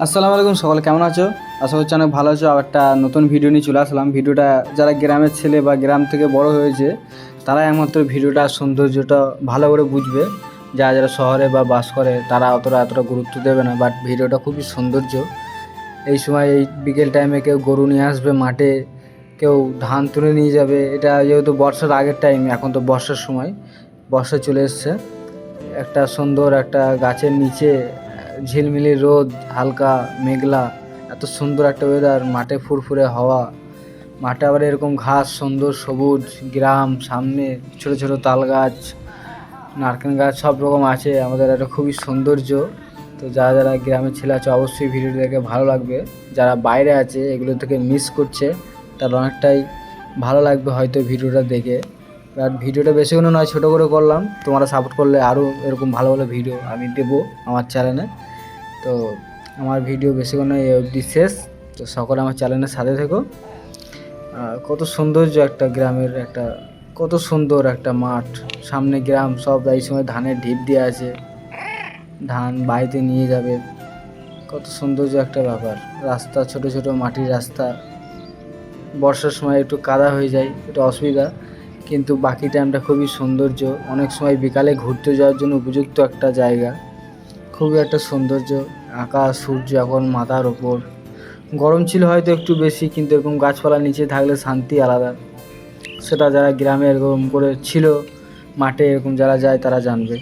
আসসালামু আলাইকুম, সকলে কেমন আছো? আশা করছি অনেক ভালো আছো। আবার একটা নতুন ভিডিও নিয়ে চলে আসলাম। ভিডিওটা যারা গ্রামের ছেলে বা গ্রাম থেকে বড় হয়েছে তারা একমাত্র ভিডিওটা সৌন্দর্যটা ভালো করে বুঝবে। যারা যারা শহরে বা বাস করে তারা এতটা গুরুত্ব দেবে না, বাট ভিডিওটা খুবই সৌন্দর্য। এই সময় এই বিকেল টাইমে কেউ গরু নিয়ে আসবে মাঠে, কেউ ধান তুলে নিয়ে যাবে। এটা যেহেতু বর্ষার আগের টাইম, এখন তো বর্ষার সময়, বর্ষা চলে এসছে। একটা সুন্দর একটা গাছের নিচে ঝিলমিলি রোদ, হালকা মেঘলা, এত সুন্দর একটা ওয়েদার, মাঠে ফুরফুরে হাওয়া, মাঠে আবার এরকম ঘাস সুন্দর সবুজ, গ্রাম সামনে, ছোট ছোট তাল গাছ, নারকেল গাছ সব রকম আছে। আমাদের একটা খুবই সৌন্দর্য। তো যারা যারা গ্রামের ছেলে আছে অবশ্যই ভিডিওটি দেখে ভালো লাগবে। যারা বাইরে আছে এগুলো থেকে মিস করছে তার অনেকটাই ভালো লাগবে হয়তো ভিডিওটা দেখে। বাট ভিডিওটা বেশিক্ষণ নয়, ছোটো করে করলাম। তোমরা সাপোর্ট করলে আরও এরকম ভালো ভালো ভিডিও আমি দেবো আমার চ্যানেলে। তো আমার ভিডিও বেশিক্ষণ নয়, এই অবধি শেষ। তো সকলে আমার চ্যানেলের সাথে থেকো। কত সৌন্দর্য একটা গ্রামের, একটা কত সুন্দর একটা মাঠ, সামনে গ্রাম, সব এই সময় ধানের ঢিপ দিয়ে আছে, ধান বাড়িতে নিয়ে যাবে। কত সৌন্দর্য একটা ব্যাপার। রাস্তা ছোট ছোট মাটির রাস্তা, বর্ষার সময় একটু কাদা হয়ে যায়, একটু অসুবিধা, কিন্তু বাকি টাইমটা খুবই সৌন্দর্য। অনেক সময় বিকালে ঘুরতে যাওয়ার জন্য উপযুক্ত একটা জায়গা, খুবই একটা সৌন্দর্য। আকাশ সূর্য এখন মাথার ওপর। গরম ছিল হয়তো একটু বেশি, কিন্তু এরকম গাছপালার নিচে থাকলে শান্তি আলাদা। সেটা যারা গ্রামে এরকম করে ছিল, মাঠে এরকম যারা যায় তারা জানবে।